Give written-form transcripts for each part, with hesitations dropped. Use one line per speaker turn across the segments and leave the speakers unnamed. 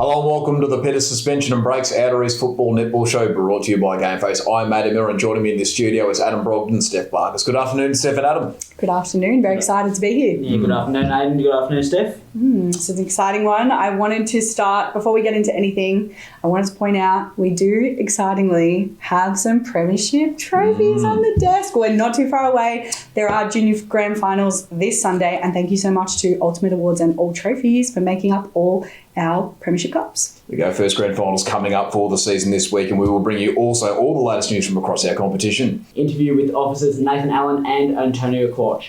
Hello and welcome to the Pedders Suspension and Breaks Outer East Football Netball Show, brought to you by Gameface. I'm Matt Miller, and joining me in the studio is Adam Brogdon and Steph Barkers. Good afternoon, Steph and Adam.
Good afternoon. Very excited to be here.
Yeah, good afternoon, Aiden. Good afternoon, Steph.
It's an exciting one. I wanted to start, before we get into anything, I wanted to point out we do excitingly have some premiership trophies on the desk. We're not too far away. There are junior grand finals this Sunday, and thank you so much to Ultimate Awards and All Trophies for making up all our premiership cups.
We go first grand finals coming up for the season this week, and we will bring you also all the latest news from across our competition.
Interview with officers Nathan Allen and Antonio Quach.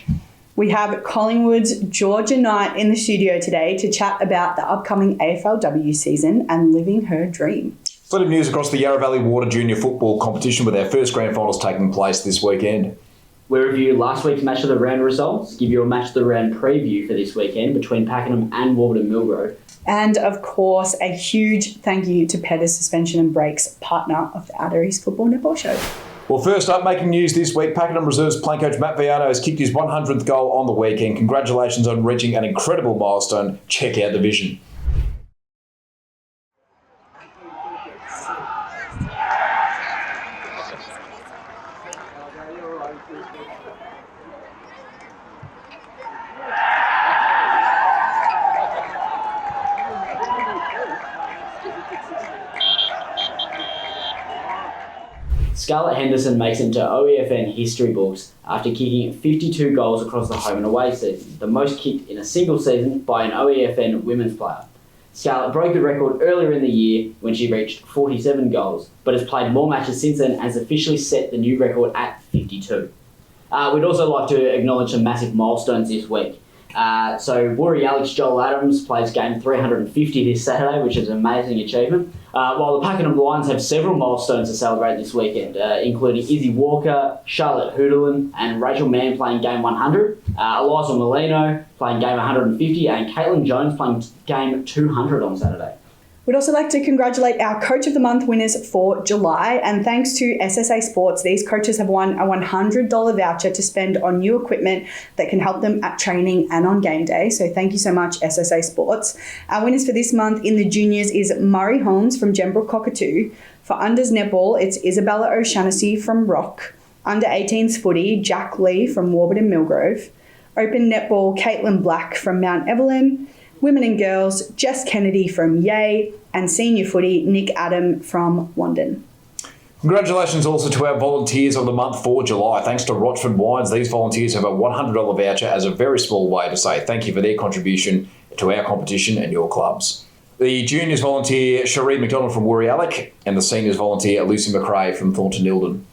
We have Collingwood's Georgia Knight in the studio today to chat about the upcoming AFLW season and living her dream.
Plenty of news across the Yarra Valley Water Junior Football competition, with our first grand finals taking place this weekend.
We review last week's Match of the Round results, give you a Match of the Round preview for this weekend between Pakenham and Warburton Millgrove.
And, of course, a huge thank you to Pedders Suspension and Breaks, partner of the Outer East Football Netball Show.
Well, first up, making news this week, Pakenham Reserves playing coach Matt Viano has kicked his 100th goal on the weekend. Congratulations on reaching an incredible milestone. Check out the vision.
Scarlett Henderson makes it into OEFN history books after kicking 52 goals across the home and away season, the most kicked in a single season by an OEFN women's player. Scarlett broke the record earlier in the year when she reached 47 goals, but has played more matches since then and has officially set the new record at 52. We'd also like to acknowledge some massive milestones this week. So Woori Alex Joel Adams plays game 350 this Saturday, which is an amazing achievement. While the Pakenham Lions have several milestones to celebrate this weekend, including Izzy Walker, Charlotte Hooderlin and Rachel Mann playing game 100, Eliza Molino playing game 150 and Caitlin Jones playing game 200 on Saturday.
We'd also like to congratulate our Coach of the Month winners for July, and thanks to SSA Sports, these coaches have won a $100 voucher to spend on new equipment that can help them at training and on game day. So thank you so much, SSA Sports. Our winners for this month in the juniors is Murray Holmes from Gembrook Cockatoo. For unders netball, it's Isabella O'Shaughnessy from Rock. Under 18s footy, Jack Lee from Warburton Millgrove. Open netball, Caitlin Black from Mount Evelyn. Women and girls, Jess Kennedy from Yay, and senior footy, Nick Adam from Wandon.
Congratulations also to our volunteers of the month for July. Thanks to Rochford Wines, these volunteers have a $100 voucher as a very small way to say thank you for their contribution to our competition and your clubs. The juniors volunteer Cherie McDonald from Woori Alec, and the seniors volunteer Lucy McRae from Thornton Eildon.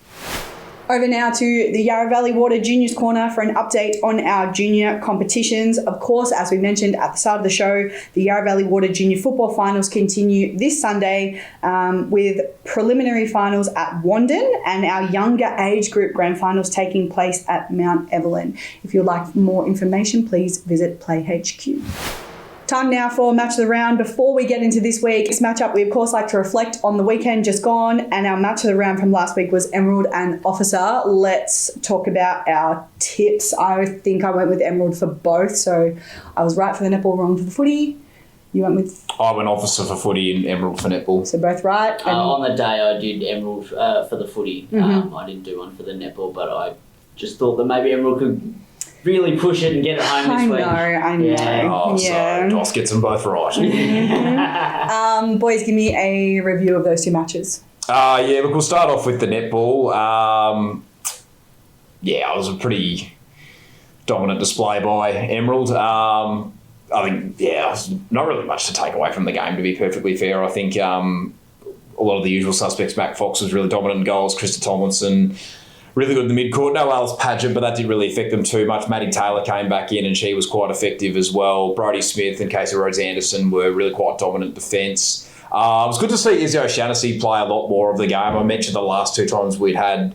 Over now to the Yarra Valley Water Juniors Corner for an update on our junior competitions. Of course, as we mentioned at the start of the show, the Yarra Valley Water Junior Football Finals continue this Sunday with preliminary finals at Wandon and our younger age group grand finals taking place at Mount Evelyn. If you'd like more information, please visit Play HQ. Time now for Match of the Round. Before we get into this week's matchup, we of course like to reflect on the weekend just gone, and our Match of the Round from last week was Emerald and Officer. Let's talk about our tips. I think I went with Emerald for both, so I was right for the netball, wrong for the footy. You went with?
I went Officer for footy and Emerald for netball.
So both right.
On the day I did Emerald for the footy. I didn't do one for the netball, but I just thought that maybe Emerald could really push it and get it home this week.
I know.
Yeah. So Doss gets them both right.
Boys, give me a review of those two matches.
Look, we'll start off with the netball. It was a pretty dominant display by Emerald. I think, there's not really much to take away from the game, to be perfectly fair. I think a lot of the usual suspects, Mac Fox was really dominant in goals, Krista Tomlinson really good in the mid-court. No Alice Paget, but that didn't really affect them too much. Maddie Taylor came back in and she was quite effective as well. Brodie Smith and Casey Rhodes-Anderson were really quite dominant defence. It was good to see Izzy O'Shaughnessy play a lot more of the game. I mentioned the last two times we'd had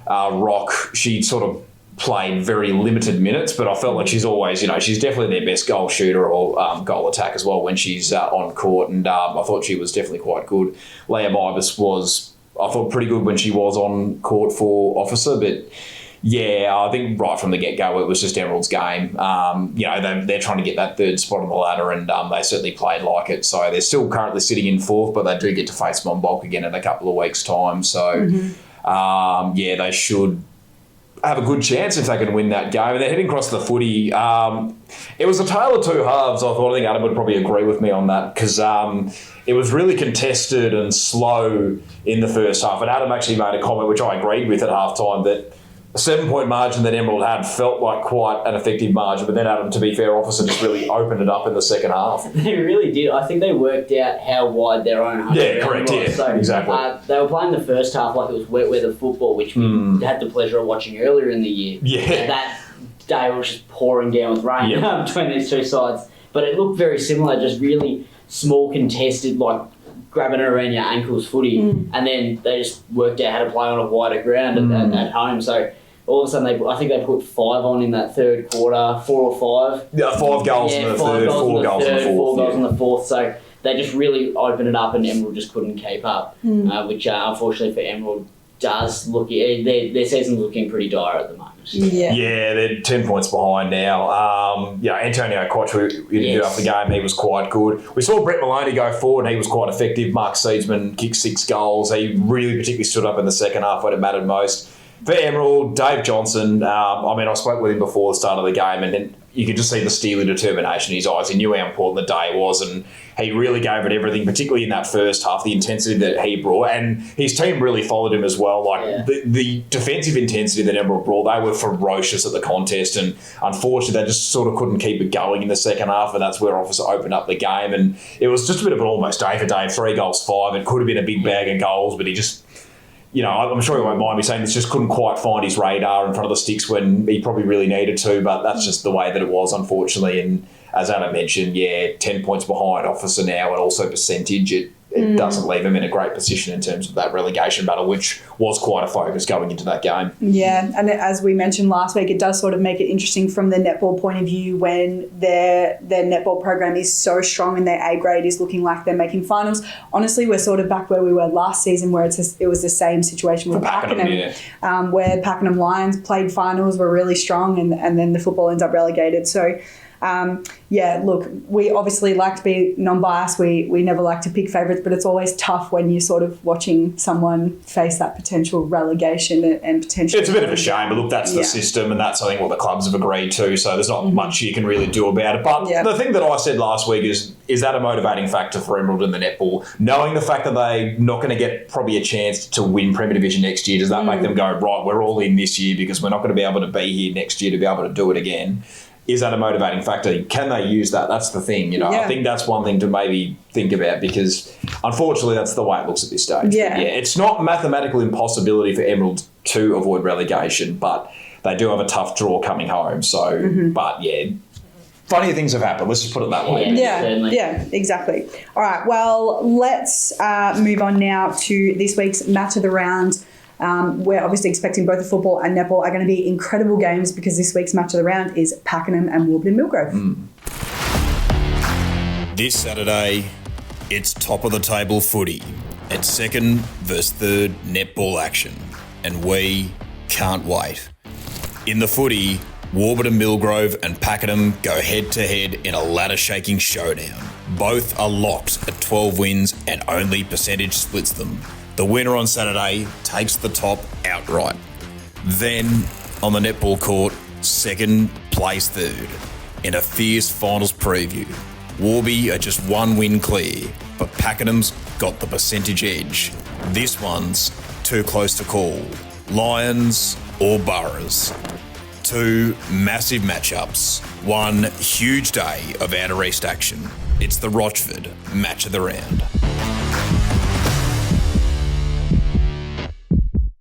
Rock, she sort of played very limited minutes, but I felt like she's always, she's definitely their best goal shooter or goal attack as well when she's on court, and I thought she was definitely quite good. Leah Bibas was, I thought, pretty good when she was on court for Officer, but Yeah, I think right from the get-go it was just Emerald's game. They're trying to get that third spot on the ladder, and they certainly played like it. So they're still currently sitting in fourth, but they do get to face Monbulk again in a couple of weeks' time. So, they should have a good chance if they can win that game. And they're heading across the footy. It was a tale of two halves. I think Adam would probably agree with me on that because it was really contested and slow in the first half. And Adam actually made a comment, which I agreed with at halftime, that a 7-point margin that Emerald had felt like quite an effective margin. But then Adam, to be fair, Officer just really opened it up in the second half.
They really did. I think they worked out how wide their own 100
Yeah, correct.
was.
Yeah,
so,
exactly.
They were playing the first half like it was wet weather football, which we had the pleasure of watching earlier in the year.
Yeah.
And that day was just pouring down with rain between these two sides. But it looked very similar, just really small, contested, like grabbing it around your ankles footy. And then they just worked out how to play on a wider ground at home. So all of a sudden, I think they put 5 on in that third quarter, 4 or 5.
Yeah, 5 goals in the third, 4 goals in the fourth.
4 goals in the fourth. So they just really opened it up, and Emerald just couldn't keep up, which unfortunately for Emerald does look. Their season's looking pretty dire at the moment.
Yeah,
they're 10 points behind now. Antonio Quach, who interviewed after the game, he was quite good. We saw Brett Maloney go forward, and he was quite effective. Mark Seedsman kicked 6 goals. He really particularly stood up in the second half when it mattered most. For Emerald, Dave Johnson, I spoke with him before the start of the game, and then you could just see the steely determination in his eyes. He knew how important the day was, and he really gave it everything, particularly in that first half, the intensity that he brought. And his team really followed him as well. The defensive intensity that Emerald brought, they were ferocious at the contest, and unfortunately they just sort of couldn't keep it going in the second half, and that's where Officer opened up the game. And it was just a bit of an almost day for day, 3 goals, 5. It could have been a big bag of goals, but he just... I'm sure he won't mind me saying this, just couldn't quite find his radar in front of the sticks when he probably really needed to, but that's just the way that it was, unfortunately. And as Anna mentioned, 10 points behind Officer now, and also percentage, it doesn't leave him in a great position in terms of that relegation battle, which was quite a focus going into that game.
Yeah, and as we mentioned last week, it does sort of make it interesting from the netball point of view when their netball program is so strong and their A grade is looking like they're making finals. Honestly, we're sort of back where we were last season, where it was the same situation with Pakenham, where Pakenham Lions played finals, were really strong, and then the football ends up relegated. So look, we obviously like to be non-biased. We never like to pick favourites, but it's always tough when you're sort of watching someone face that potential relegation and potential...
It's a bit of a shame, but look, that's the system, and that's, I think, what the clubs have agreed to, so there's not much you can really do about it. But the thing that I said last week is that a motivating factor for Emerald in the netball? Knowing the fact that they're not going to get probably a chance to win Premier Division next year, does that make them go, right, we're all in this year because we're not going to be able to be here next year to be able to do it again? Is that a motivating factor? Can they use that? That's the thing, I think that's one thing to maybe think about, because unfortunately that's the way it looks at this stage.
Yeah.
It's not mathematical impossibility for Emerald to avoid relegation, but they do have a tough draw coming home. So, funny things have happened. Let's just put it that way.
Yeah, exactly. All right, well, let's move on now to this week's match of the round. We're obviously expecting both the football and netball are going to be incredible games, because this week's match of the round is Pakenham and Warburton Millgrove.
This Saturday, it's top of the table footy. It's second versus third netball action, and we can't wait. In the footy, Warburton Millgrove and Pakenham go head to head in a ladder-shaking showdown. Both are locked at 12 wins, and only percentage splits them. The winner on Saturday takes the top outright. Then, on the netball court, second plays third. In a fierce finals preview, Warby are just 1 win clear, but Pakenham's got the percentage edge. This one's too close to call. Lions or Boroughs. 2 massive matchups. 1 huge day of outer east action. It's the Rochford match of the round.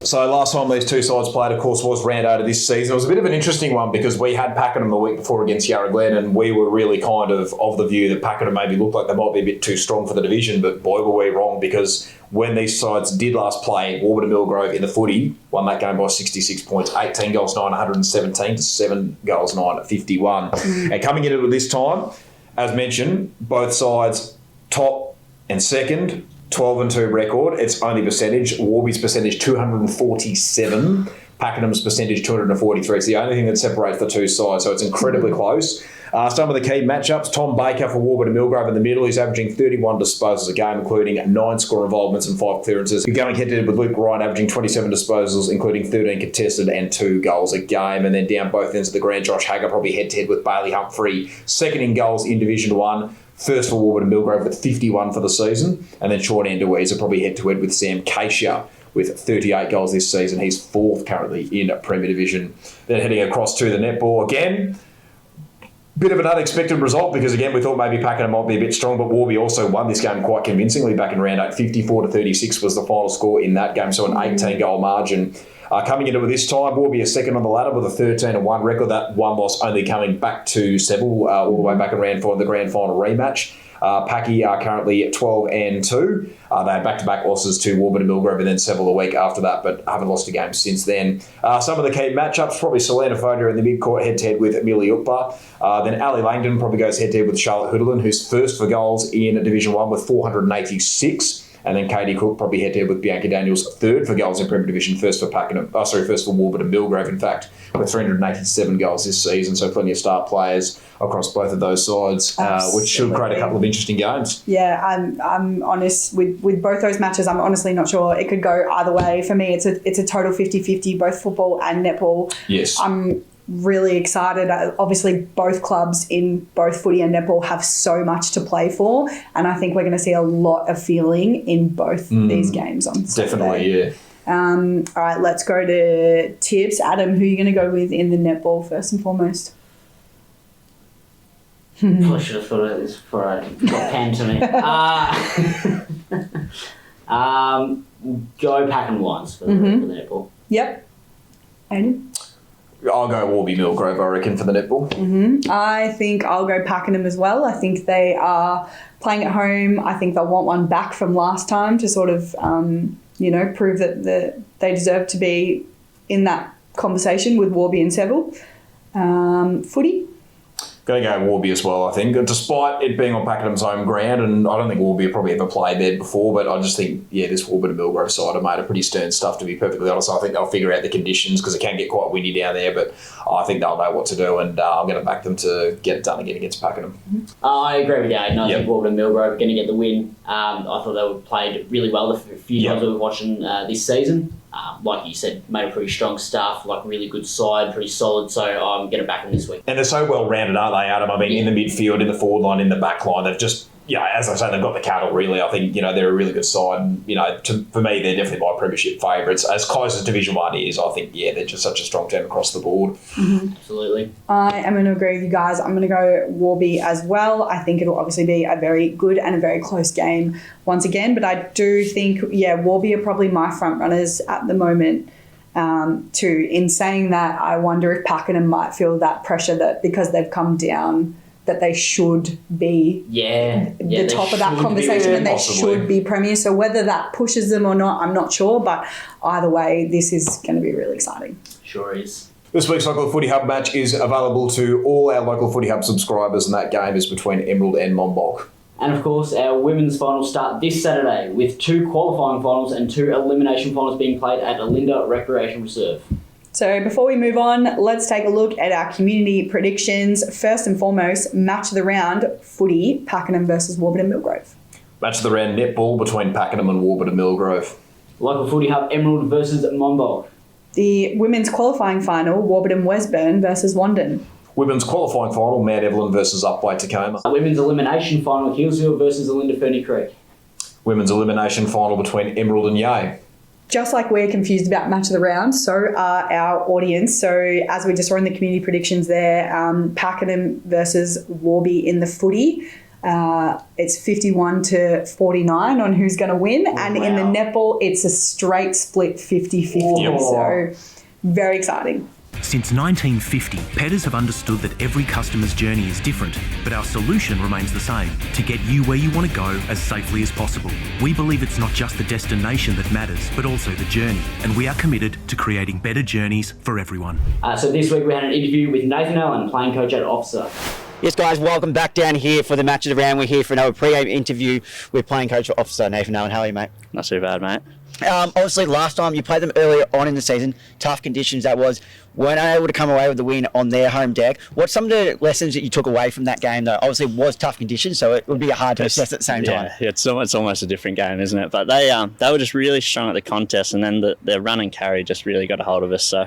So last time these two sides played, of course, was round 8 of this season. It was a bit of an interesting one because we had Pakenham the week before against Yarra Glen, and we were really kind of the view that Pakenham maybe looked like they might be a bit too strong for the division, but boy were we wrong, because when these sides did last play, Warburton Millgrove in the footy won that game by 66 points, 18 goals 9, 117 to 7 goals 9 at 51. And coming into it this time, as mentioned, both sides top and second, 12-2 record. It's only percentage. Warby's percentage 247, Pakenham's percentage 243. It's the only thing that separates the two sides, so it's incredibly close. Some of the key matchups: Tom Baker for Warburton Millgrove in the middle. He's averaging 31 disposals a game, including 9 score involvements and 5 clearances. You're going head-to-head with Luke Ryan, averaging 27 disposals, including 13 contested and 2 goals a game. And then down both ends of the ground, Josh Hagger probably head-to-head with Bailey Humphrey, second in goals in Division 1. First for Warburton Millgrove with 51 for the season. And then Sean Endeweese are probably head-to-head with Sam Cascia with 38 goals this season. He's 4th currently in Premier Division. Then heading across to the netball again. Bit of an unexpected result because, again, we thought maybe Pakenham might be a bit strong, but Warby also won this game quite convincingly back in round 8. 54-36 was the final score in that game, so an 18-goal margin. Coming into it this time, Warby is second on the ladder with a 13-1 record. That one loss only coming back to Seville all the way back in round 4 in the grand final rematch. Packy are currently at 12-2. They had back-to-back losses to Warburton Millgrove and then Seville a week after that, but haven't lost a game since then. Some of the key matchups, probably Selena Foda in the mid-court head-to-head with Amelia Ukpa. Then Ali Langdon probably goes head-to-head with Charlotte Hoodlin, who's first for goals in Division 1 with 486. And then Katie Cook probably head-to-head with Bianca Daniels, third for goals in Premier Division, first for Warburton Millgrove, in fact, with 387 goals this season. So plenty of star players across both of those sides, which should create a couple of interesting games.
Yeah, I'm honest with both those matches. I'm honestly not sure. It could go either way. For me, it's a total 50-50, both football and netball.
Yes.
I'm really excited. Obviously, both clubs in both footy and netball have so much to play for, and I think we're going to see a lot of feeling in both these games on Saturday.
Definitely, yeah.
All right, let's go to tips. Adam, who are you going to go with in the netball first and foremost?
I should have thought of this before I got pen to me. Go Pack and Wines for the netball.
Yep. Aiden?
I'll go Warby Millgrove, I reckon, for the netball.
I think I'll go Pakenham as well. I think they are playing at home. I think they'll want one back from last time to sort of, prove that they deserve to be in that conversation with Warby and Seville. Footy?
Going to go Warby as well, I think. Despite it being on Pakenham's home ground, and I don't think Warby have probably ever played there before, but I just think, this Warburton Millgrove side have made a pretty stern stuff, to be perfectly honest. I think they'll figure out the conditions because it can get quite windy down there, but I think they'll know what to do, and I'm going to back them to get it done again against Pakenham.
I agree with you, Aiden. I think Warburton Millgrove are going to get the win. I thought they were played really well the few times we were watching this season. Like you said, made a pretty strong stuff, like really good side, pretty solid. So I'm going to back them this week.
And they're so well rounded, aren't they, Adam? I mean, in the midfield, in the forward line, in the back line, they've just, as I say, they've got the cattle, really. I think, they're a really good side. And, for me, they're definitely my premiership favourites. As close as Division 1 is, I think, they're just such a strong team across the board.
Absolutely.
I am going to agree with you guys. I'm going to go Warby as well. I think it'll obviously be a very good and a very close game once again. But I do think, Warby are probably my front runners at the moment. Too. In saying that, I wonder if Pakenham might feel that pressure that because they've come down, that they should be the top of that conversation and they should be premier. So whether that pushes them or not, I'm not sure. But either way, this is going to be really exciting.
Sure is.
This week's Local Footy Hub match is available to all our Local Footy Hub subscribers, and that game is between Emerald and Monbulk.
And of course, our women's finals start this Saturday with 2 qualifying finals and 2 elimination finals being played at Alinda Recreation Reserve.
So before we move on, let's take a look at our community predictions. First and foremost, match of the round, footy, Pakenham versus Warburton Millgrove.
Match of the round, netball between Pakenham and Warburton Millgrove.
Local Footy Hub, Emerald versus Monbulk.
The women's qualifying final, Warburton Westburn versus Wandon.
Women's qualifying final, Mount Evelyn versus Upway Tacoma.
Women's elimination final, Hillsville versus Alinda Ferny Creek.
Women's elimination final between Emerald and Yea.
Just like we're confused about match of the round, so are our audience. So as we just run the community predictions there, Pakenham versus Warby in the footy. It's 51-49 on who's going to win. And in the netball, it's a straight split 50-50. So very exciting.
Since 1950, Pedders have understood that every customer's journey is different, but our solution remains the same, to get you where you want to go as safely as possible. We believe it's not just the destination that matters, but also the journey, and we are committed to creating better journeys for everyone.
So this week we had an interview with Nathan Allen, playing coach at Officer.
Yes, guys, welcome back down here for the match of the round. We're here for another pre-game interview with playing coach for Officer Nathan Allen. How are you, mate?
Not too bad, mate.
Obviously, last time you played them earlier on in the season, tough conditions that was, weren't able to come away with the win on their home deck. What's some of the lessons that you took away from that game, though? Obviously, it was tough conditions, so it would be hard to assess at the same time.
Yeah, it's almost a different game, isn't it? But they were just really strong at the contest, and then their run and carry just really got a hold of us. So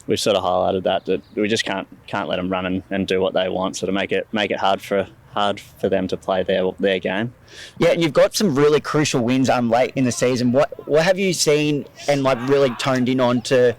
we've sort of highlighted that we just can't let them run and do what they want, so to make it hard for them to play their game.
Yeah, and you've got some really crucial wins late in the season. What have you seen and really toned in on to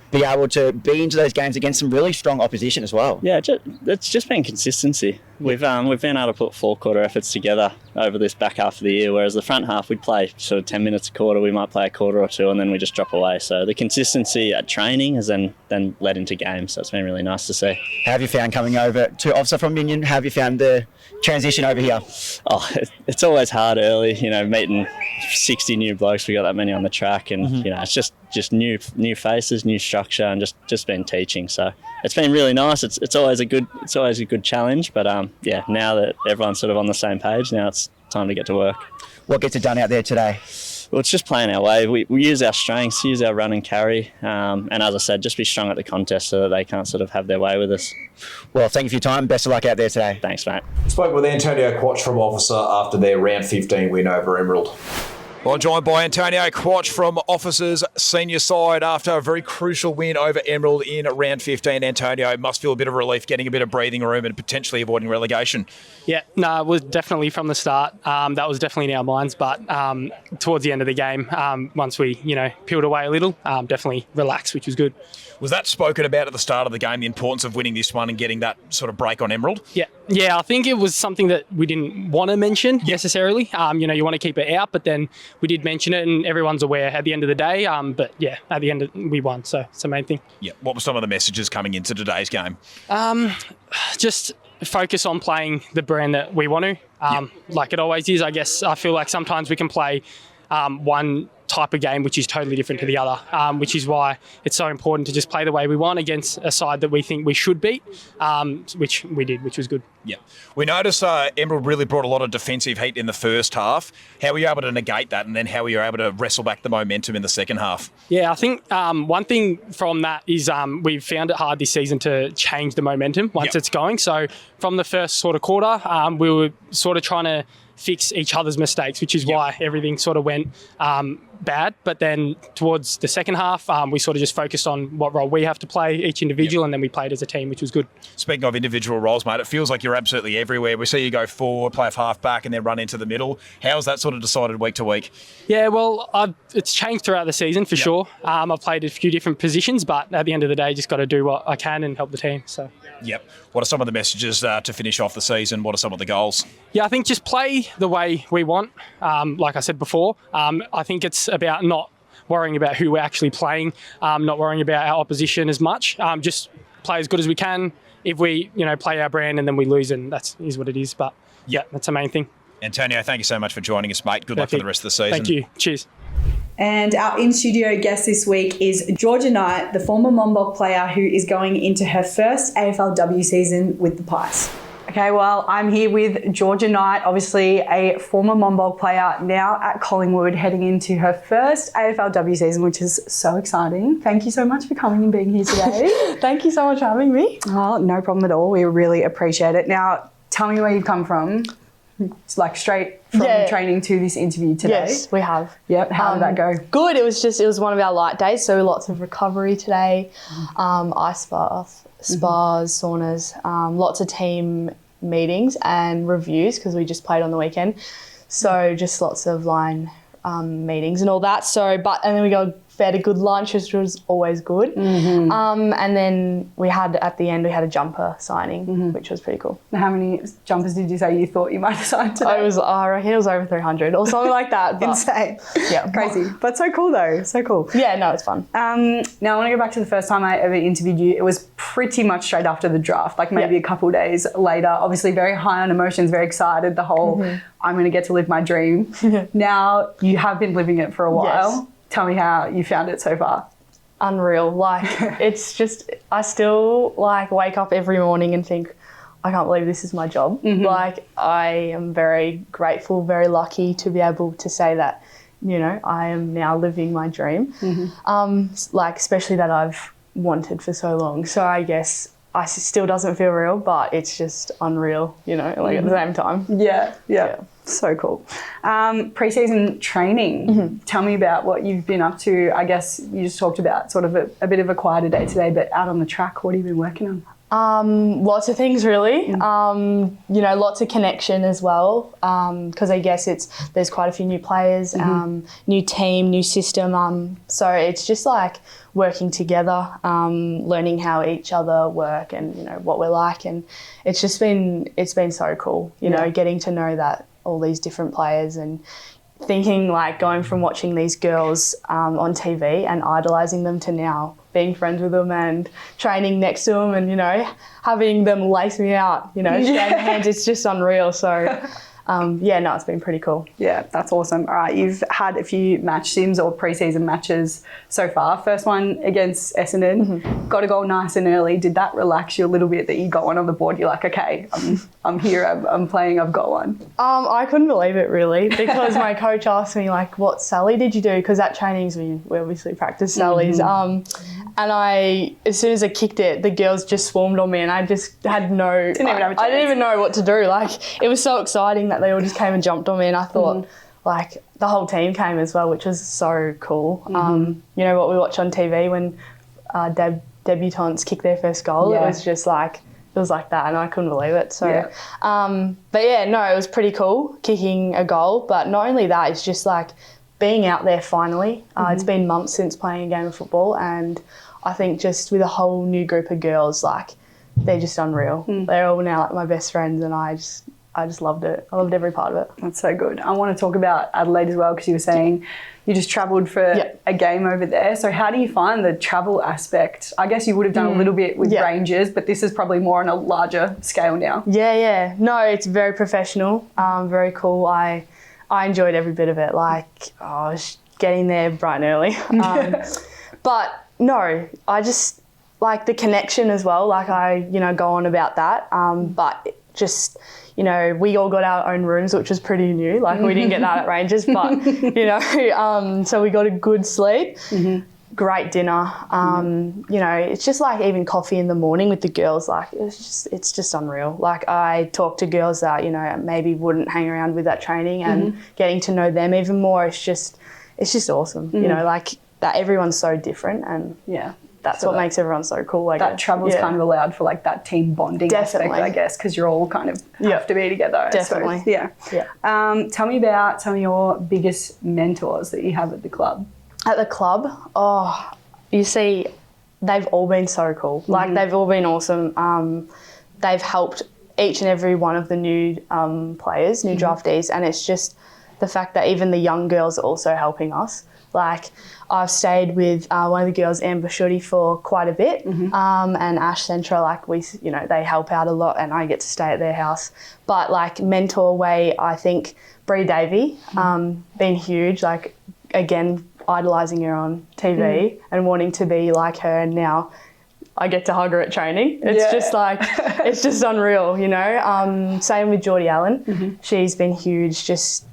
be able to be into those games against some really strong opposition as well?
Yeah, it's just been consistency. We've been able to put 4 quarter efforts together over this back half of the year, whereas the front half we'd play sort of 10 minutes a quarter, we might play a quarter or two, and then we just drop away. So the consistency at training has then led into games, so it's been really nice to see.
How have you found coming over to officer from Minion? How have you found the transition over here?
Oh, it's always hard early, meeting 60 new blokes. We got that many on the track, and it's just new faces, new structure, and just been teaching. So it's been really nice. It's always a good challenge, but now that everyone's sort of on the same page, now it's time to get to work.
What gets it done out there today?
Well, it's just playing our way. We use our strengths, use our run and carry, and as I said, just be strong at the contest so that they can't sort of have their way with us.
Well, thank you for your time. Best of luck out there today.
Thanks, mate.
Spoke with Antonio Quach from Officer after their round 15 win over Emerald.
Well, joined by Antonio Quach from Officers senior side after a very crucial win over Emerald in round 15. Antonio, must feel a bit of relief getting a bit of breathing room and potentially avoiding relegation.
Yeah, no, it was definitely from the start. That was definitely in our minds, but towards the end of the game, once we, peeled away a little, definitely relaxed, which was good.
Was that spoken about at the start of the game, the importance of winning this one and getting that sort of break on Emerald?
Yeah, I think it was something that we didn't want to mention necessarily. You want to keep it out, but then we did mention it and everyone's aware at the end of the day. But yeah, at the end we won, so it's the main thing.
Yeah. What were some of the messages coming into today's game?
Just focus on playing the brand that we want to, like it always is. I guess I feel like sometimes we can play one type of game which is totally different to the other, which is why it's so important to just play the way we want against a side that we think we should beat, which we did, which was good.
Yeah. We noticed Emerald really brought a lot of defensive heat in the first half. How were you able to negate that, and then how were you able to wrestle back the momentum in the second half?
Yeah, I think one thing from that is we've found it hard this season to change the momentum once it's going. So from the first sort of quarter, we were sort of trying to fix each other's mistakes, which is why everything sort of went bad. But then towards the second half, we sort of just focused on what role we have to play, each individual, and then we played as a team, which was good.
Speaking of individual roles, mate, it feels like you're absolutely everywhere. We see you go forward, play half back, and then run into the middle. How's that sort of decided week to week?
Yeah, well, it's changed throughout the season for sure. I've played a few different positions, but at the end of the day, just got to do what I can and help the team. So.
Yep. What are some of the messages to finish off the season? What are some of the goals?
Yeah, I think just play the way we want. Like I said before, I think it's about not worrying about who we're actually playing, not worrying about our opposition as much. Just play as good as we can. If we, play our brand and then we lose, and that is what it is. But yeah, that's the main thing.
Antonio, thank you so much for joining us, mate. Good luck for the rest of the season.
Thank you. Cheers.
And our in-studio guest this week is Georgia Knight, the former Monbulk player who is going into her first AFLW season with the Pies. Okay, well, I'm here with Georgia Knight, obviously a former Monbulk player, now at Collingwood, heading into her first AFLW season, which is so exciting. Thank you so much for coming and being here today.
Thank you so much for having me.
Oh, no problem at all. We really appreciate it. Now, tell me where you've come from. It's like straight from training to this interview today.
Yes, we have.
Yep. How did that go?
Good. It was one of our light days, so lots of recovery today. Ice bath, spas, saunas, lots of team meetings and reviews because we just played on the weekend. So just lots of line meetings and all that. And then we fed a good lunch, which was always good. Mm-hmm. And then at the end we had a jumper signing, which was pretty cool.
How many jumpers did you say you thought you might have signed today?
I reckon it was over 300 or something like that. But
insane. Yeah, crazy. But so cool though, so cool.
Yeah, no, it's fun.
Now I want to go back to the first time I ever interviewed you. It was pretty much straight after the draft, like maybe a couple days later. Obviously very high on emotions, very excited, the whole I'm going to get to live my dream. Now you have been living it for a while. Yes. Tell me how you found it so far.
Unreal. It's just, I still wake up every morning and think, I can't believe this is my job. Mm-hmm. I am very grateful, very lucky to be able to say that, I am now living my dream. Like, especially that I've wanted for so long. So I guess it still doesn't feel real, but it's just unreal, like at the same time.
Yeah. So cool. Pre-season training. Tell me about what you've been up to. I guess you just talked about sort of a bit of a quieter day today, but out on the track, what have you been working on?
Lots of things really. Lots of connection as well. Because I guess there's quite a few new players, new team, new system. So it's just like working together, learning how each other work and what we're like, and it's been so cool. Getting to know that all these different players and thinking like going from watching these girls on TV and idolising them to now being friends with them and training next to them and, having them lace me out, shake hands, it's just unreal. So, it's been pretty cool. Yeah, that's awesome. All right, you've had a few match sims or pre-season matches so far. First one against Essendon, got a goal nice and early. Did that relax you a little bit that you got one on the board? You're like, okay, I'm here, I'm playing, I've got one. I couldn't believe it really because my coach asked me like, what sally did you do? Because at trainings we obviously practice sallies. And as soon as I kicked it, the girls just swarmed on me and I just had I didn't even know what to do. Like, it was so exciting that they all just came and jumped on me and I thought, like, the whole team came as well, which was so cool. What we watch on TV when debutantes kick their first goal, it was just like, it was like that and I couldn't believe it. So, it was pretty cool kicking a goal. But not only that, it's just like being out there finally. It's been months since playing a game of football and I think just with a whole new group of girls, like, they're just unreal. They're all now like my best friends and I just loved it. I loved every part of it. That's so good. I want to talk about Adelaide as well because you were saying you just travelled for a game over there. So how do you find the travel aspect? I guess you would have done a little bit with Rangers, but this is probably more on a larger scale now. Yeah. No, it's very professional, very cool. I enjoyed every bit of it. Like, I was getting there bright and early. But no, I just like the connection as well. Like I, go on about that. But just, we all got our own rooms, which was pretty new. Like we didn't get that at Rangers, but, so we got a good sleep, great dinner. It's just like even coffee in the morning with the girls, like it's just unreal. Like I talk to girls that, maybe wouldn't hang around with that training and getting to know them even more. It's just awesome, like that everyone's so different and that's what makes everyone so cool. Like that travel's kind of allowed for like that team bonding aspect, I guess, because you're all kind of have to be together. Definitely. Tell me about some of your biggest mentors that you have at the club. At the club, you see, they've all been so cool. Like they've all been awesome. They've helped each and every one of the new players, new draftees, and it's just the fact that even the young girls are also helping us. Like I've stayed with one of the girls, Amber Shooty, for quite a bit, and Ash Centra, like they help out a lot and I get to stay at their house. But like mentor way, I think Bree Davey, been huge, like again, idolising her on TV and wanting to be like her, and now I get to hug her at training. It's just like, it's just unreal, Same with Geordie Allen. She's been huge, just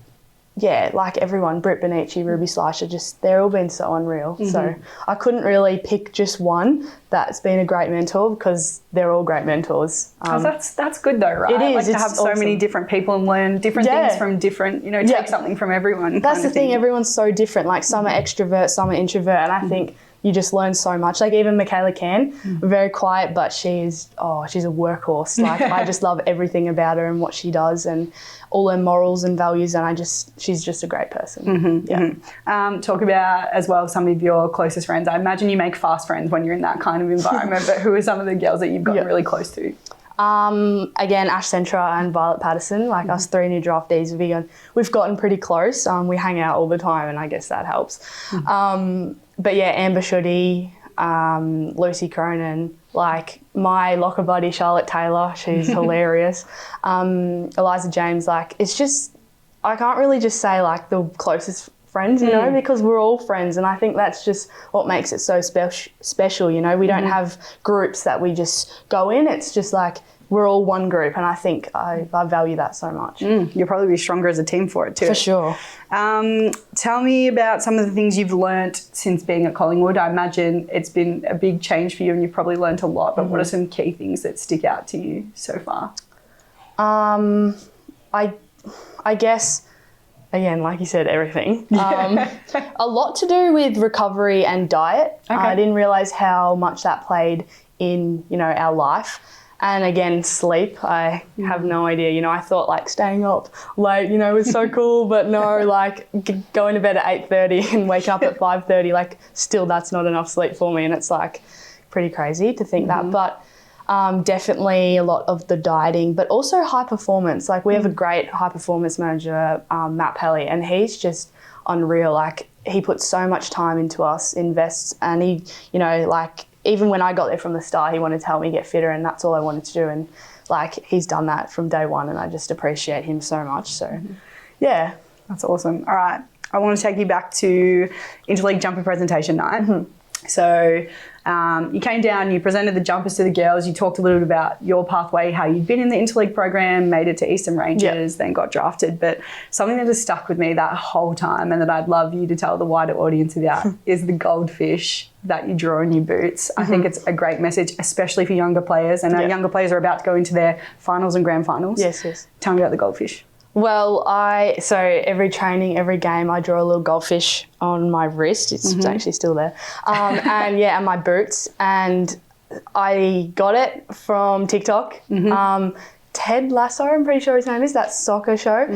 like everyone, Britt Benici, Ruby Slasher, they're all been so unreal. So I couldn't really pick just one that's been a great mentor because they're all great mentors. That's good though, right? It is. Like to have so many different people and learn different things from different, take something from everyone. That's the thing, everyone's so different. Like some are extrovert, some are introvert, and I think you just learn so much. Like even Michaela Can, very quiet, but she's a workhorse. Like I just love everything about her and what she does and all her morals and values, and she's just a great person. Talk about as well some of your closest friends. I imagine you make fast friends when you're in that kind of environment, but who are some of the girls that you've gotten really close to? Again, Ash Centra and Violet Patterson, like us three new draftees, we've gotten pretty close. We hang out all the time and I guess that helps. But yeah, Amber Shooty, Lucy Cronin, like my locker buddy Charlotte Taylor, she's hilarious. Eliza James, like it's just, I can't really just say like the closest friends, because we're all friends, and I think that's just what makes it so special. We don't have groups that we just go in. It's just like we're all one group, and I think I value that so much.
You'll probably be stronger as a team for it too.
For sure.
Tell me about some of the things you've learnt since being at Collingwood. I imagine it's been a big change for you and you've probably learnt a lot, but what are some key things that stick out to you so far?
I guess, again, like you said, everything. A lot to do with recovery and diet. I didn't realise how much that played in, our life. And again, sleep, I have no idea. I thought like staying up late, was so cool, but no, like going to bed at 8:30 and waking up at 5:30, like still that's not enough sleep for me. And it's like pretty crazy to think that. But definitely a lot of the dieting, but also high performance. Like we have a great high performance manager, Matt Pelly, and he's just unreal. Like he puts so much time into us, invests, and he, even when I got there from the start, he wanted to help me get fitter, and that's all I wanted to do. And like he's done that from day one, and I just appreciate him so much. So, yeah,
that's awesome. All right, I want to take you back to Interleague jumper presentation night. So you came down, you presented the jumpers to the girls, you talked a little bit about your pathway, how you'd been in the Interleague program, made it to Eastern Rangers, then got drafted. But something that has stuck with me that whole time and that I'd love you to tell the wider audience about is the goldfish that you draw on your boots. I think it's a great message, especially for younger players. And our younger players are about to go into their finals and grand finals.
Yes.
Tell me about the goldfish.
Well, so every training, every game, I draw a little goldfish on my wrist. It's actually still there. And my boots. And I got it from TikTok. Ted Lasso, I'm pretty sure his name is, that soccer show.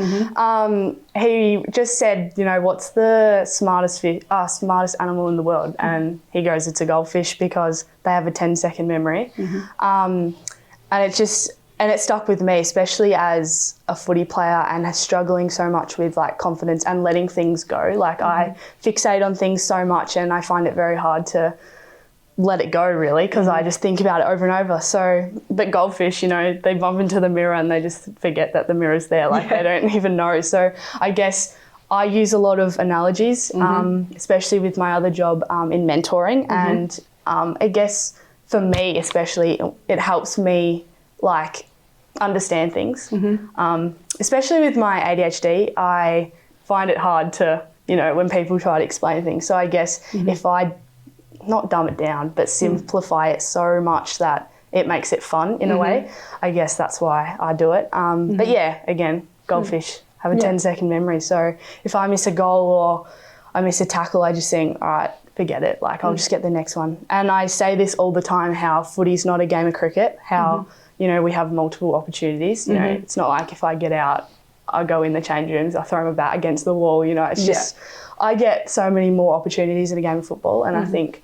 He just said, what's the smartest animal in the world? And he goes, it's a goldfish because they have a 10-second memory. And it stuck with me, especially as a footy player and struggling so much with like confidence and letting things go. Like I fixate on things so much and I find it very hard to let it go really because I just think about it over and over. So, but goldfish, they bump into the mirror and they just forget that the mirror's there. Like they don't even know. So I guess I use a lot of analogies, especially with my other job in mentoring. And I guess for me especially, it helps me like understand things. Especially with my ADHD, I find it hard to, when people try to explain things. So I guess if I not dumb it down, but simplify it so much that it makes it fun in a way, I guess that's why I do it. But yeah, again, goldfish have a 10-second memory. So if I miss a goal or I miss a tackle, I just think, all right, forget it. Like I'll just get the next one. And I say this all the time, how footy's not a game of cricket, how we have multiple opportunities. It's not like if I get out, I go in the change rooms, I throw my bat against the wall. It's just, I get so many more opportunities in a game of football. And I think,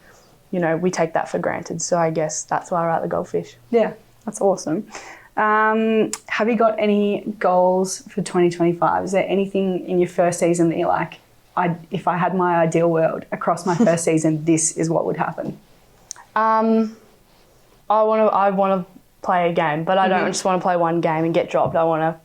we take that for granted. So I guess that's why I write the goldfish.
Yeah, that's awesome. Have you got any goals for 2025? Is there anything in your first season that you're like, if I had my ideal world across my first season, this is what would happen? I want to play a game, but I don't just want to play one game and get dropped. I want to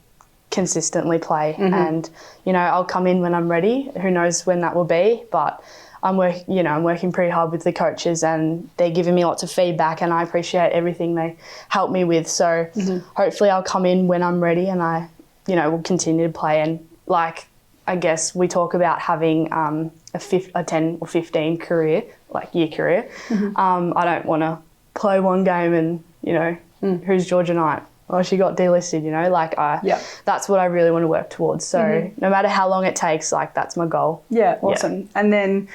consistently play and, I'll come in when I'm ready. Who knows when that will be, but I'm working pretty hard with the coaches and they're giving me lots of feedback and I appreciate everything they help me with. So hopefully I'll come in when I'm ready and I, will continue to play. And like, I guess we talk about having a 10 or 15 career, like year career. I don't want to play one game and, who's Georgia Knight? Oh, she got delisted, that's what I really want to work towards. So no matter how long it takes, like that's my goal. Yeah, awesome. Yeah. And then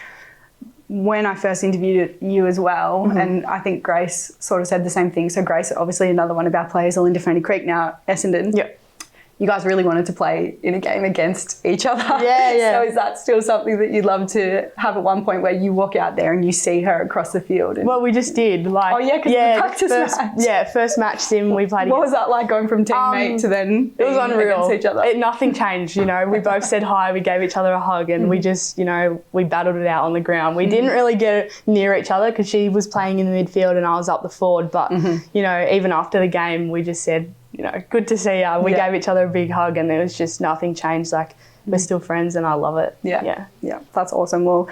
when I first interviewed you as well, and I think Grace sort of said the same thing. So Grace, obviously another one of our players, all in Defendy Creek now, Essendon.
Yeah.
You guys really wanted to play in a game against each other.
Yeah.
So is that still something that you'd love to have at one point where you walk out there and you see her across the field?
Well, we just did. Because
the practice match.
Yeah, first match sim we played.
What was that like going from teammate to then
it was unreal.
against each other?
Nothing changed, We both said hi, we gave each other a hug and we just, we battled it out on the ground. We didn't really get near each other because she was playing in the midfield and I was up the forward. But, even after the game, we just said, good to see you. We gave each other a big hug and there was just nothing changed. Like, we're still friends and I love it.
Yeah, that's awesome. Well,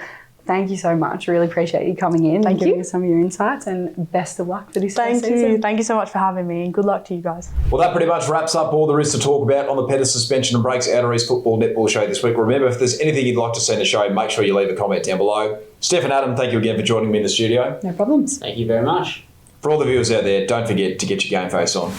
Thank you so much. Really appreciate you coming in and giving us some of your insights, and best of luck for this
Thank
season.
you. Thank you so much for having me, and good luck to you guys.
Well, that pretty much wraps up all there is to talk about on the Pedders Suspension and Breaks Outer East Football Netball Show this week. Remember, if there's anything you'd like to see in the show, make sure you leave a comment down below. Steph and Adam, thank you again for joining me in the studio.
No problems.
Thank you very much.
For all the viewers out there, don't forget to get your game face on.